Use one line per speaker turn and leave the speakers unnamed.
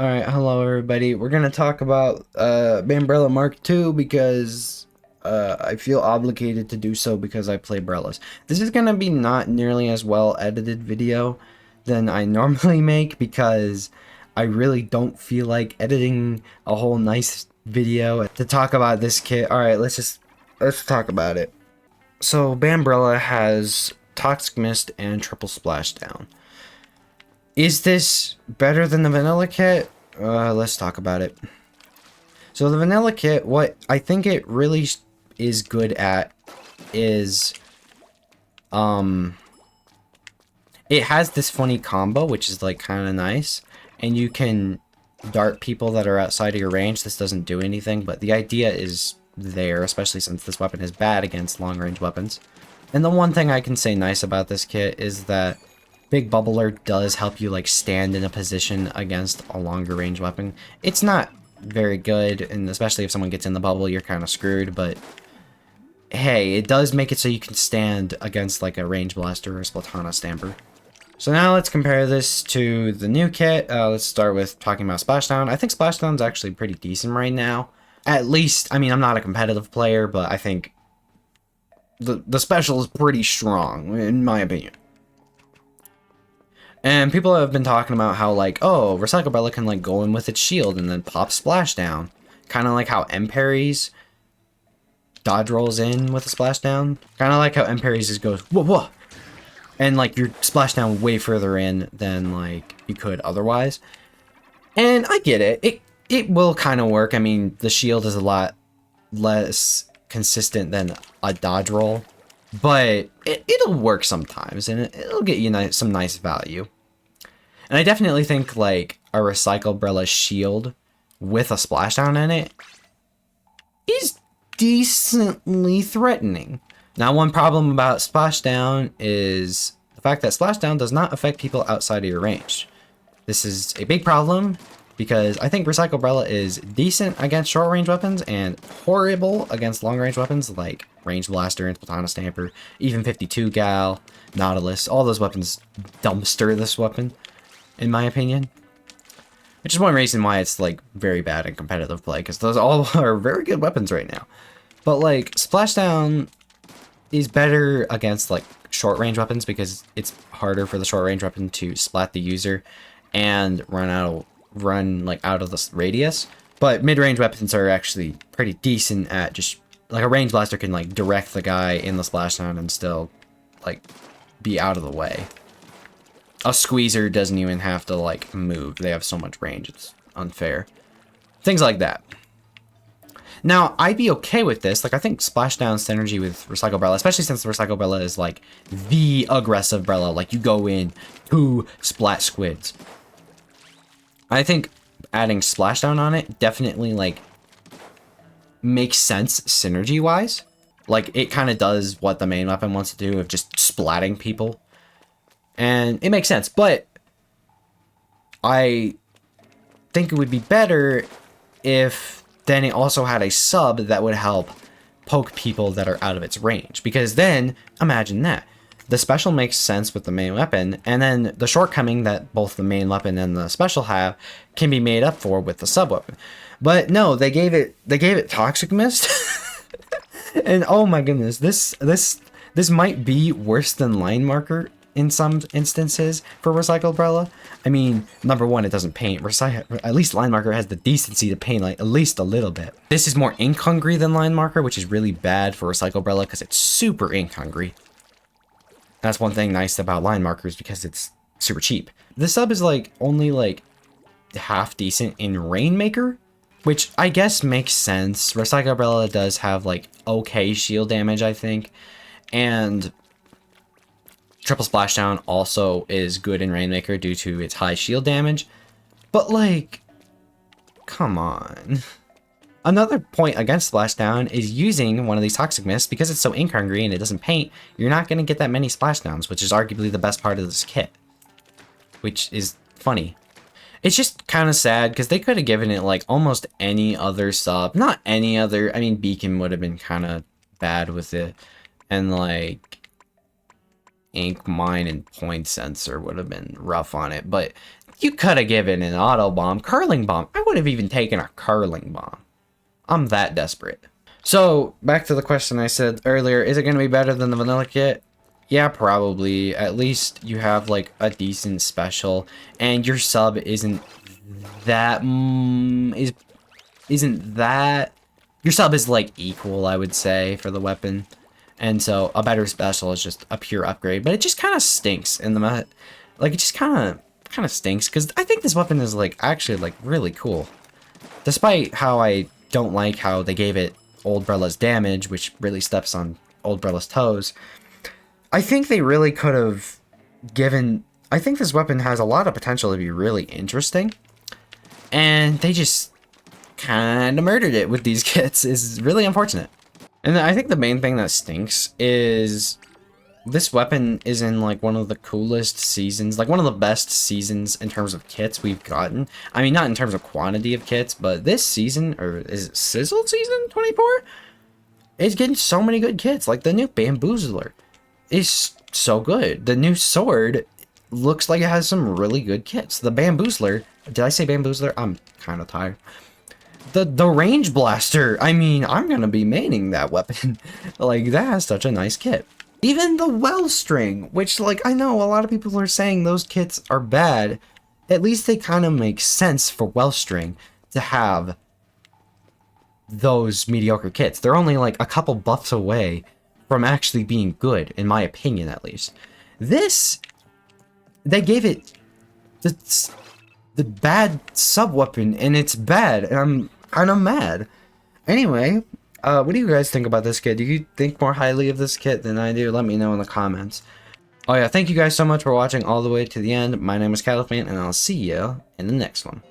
Alright, hello everybody. We're gonna talk about Brella Mark II because I feel obligated to do so because I play Brellas. This is gonna be not nearly as well edited video than I normally make because I really don't feel like editing a whole nice video to talk about this kit. Alright, let's talk about it. So Brella has Toxic Mist and Triple Splashdown. Is this better than the vanilla kit? Let's talk about it. So the vanilla kit, what I think it really is good at is, it has this funny combo, which is like kind of nice, and you can dart people that are outside of your range. This doesn't do anything, but the idea is there, especially since this weapon is bad against long-range weapons. And the one thing I can say nice about this kit is that Big Bubbler does help you like stand in a position against a longer range weapon. It's not very good, and especially if someone gets in the bubble, you're kind of screwed, but hey, it does make it so you can stand against like a range blaster or a Splatana stamper. So now let's compare this to the new kit. Let's start with talking about Splashdown. I think Splashdown's actually pretty decent right now. At least, I mean, I'm not a competitive player, but I think the special is pretty strong, in my opinion. And people have been talking about how, like, oh, Recycle Brella can, like, go in with its shield and then pop Splashdown. Kind of like how M-Parry's dodge rolls in with a Splashdown. Kind of like how M-Parry's just goes, whoa, whoa. And, like, you're Splashdown way further in than, like, you could otherwise. And I get it. It will kind of work. I mean, the shield is a lot less consistent than a dodge roll. But it'll work sometimes, and it'll get you some nice value. And I definitely think, like, a Recycle Brella shield with a Splashdown in it is decently threatening. Now, one problem about Splashdown is the fact that Splashdown does not affect people outside of your range. This is a big problem, because I think Recycle Brella is decent against short-range weapons and horrible against long-range weapons like Range Blaster and Splatana Stamper, even 52 Gal, Nautilus. All those weapons dumpster this weapon, in my opinion. Which is one reason why it's like very bad in competitive play, because those all are very good weapons right now. But like Splashdown is better against like short-range weapons because it's harder for the short-range weapon to splat the user and run like out of the radius, but mid-range weapons are actually pretty decent at just like a range blaster can like direct the guy in the Splashdown and still like be out of the way. A squeezer doesn't even have to like move. They have so much range, it's unfair. Things like that. Now, I'd be okay with this. Like, I think Splashdown's synergy with Recycle Brella, especially since Recycle Brella is like the aggressive Brella. Like, you go in, 2 splat squids. I think adding Splashdown on it definitely, like, makes sense synergy-wise. Like, it kind of does what the main weapon wants to do of just splatting people. And it makes sense, but I think it would be better if then it also had a sub that would help poke people that are out of its range. Because then, imagine that. The special makes sense with the main weapon, and then the shortcoming that both the main weapon and the special have can be made up for with the sub weapon. But no, they gave it Toxic Mist, and oh my goodness, this might be worse than Line Marker in some instances for Recycle Brella. I mean, number one, it doesn't paint. At least Line Marker has the decency to paint like at least a little bit. This is more ink hungry than Line Marker, which is really bad for Recycle Brella because it's super ink hungry. That's one thing nice about Line Markers because it's super cheap. The sub is like only like half decent in Rainmaker, which I guess makes sense. Recycle Brella does have like okay shield damage, I think, and Triple Splashdown also is good in Rainmaker due to its high shield damage. But like, come on. Another point against Splashdown is using one of these Toxic Mists. Because it's so ink hungry and it doesn't paint, you're not going to get that many Splashdowns, which is arguably the best part of this kit. Which is funny. It's just kind of sad because they could have given it like almost any other sub. Not any other, I mean Beacon would have been kind of bad with it. And like Ink Mine and Point Sensor would have been rough on it. But You could have given an auto bomb, curling bomb. I would have even taken a curling bomb. I'm that desperate. So, back to the question I said earlier, is it going to be better than the vanilla kit? Yeah, probably. At least you have like a decent special, and your sub isn't that isn't that your sub is like equal, I would say, for the weapon. And so a better special is just a pure upgrade, but it just kind of stinks in the like it just kind of stinks because I think this weapon is like actually like really cool. Despite how I don't like how they gave it Old Brella's damage, which really steps on Old Brella's toes. I think they really could have given... I think this weapon has a lot of potential to be really interesting. And they just kind of murdered it with these kits. Is really unfortunate. And I think the main thing that stinks is... this weapon is in like one of the coolest seasons, like one of the best seasons in terms of kits we've gotten. I mean, not in terms of quantity of kits, but this season, or is it Sizzle season 24? It's getting so many good kits, like the new Bamboozler is so good. The new sword looks like it has some really good kits. The Bamboozler, did I say Bamboozler? I'm kind of tired. The range blaster, I mean, I'm gonna be maining that weapon. Like, that has such a nice kit. Even the Wellstring, which, like, I know a lot of people are saying those kits are bad. At least they kind of make sense for Wellstring to have those mediocre kits. They're only, like, a couple buffs away from actually being good, in my opinion, at least. This, they gave it the bad sub-weapon, and it's bad, and I'm kind of mad. Anyway... what do you guys think about this kit? Do you think more highly of this kit than I do? Let me know in the comments. Oh yeah, thank you guys so much for watching all the way to the end. My name is Califan, and I'll see you in the next one.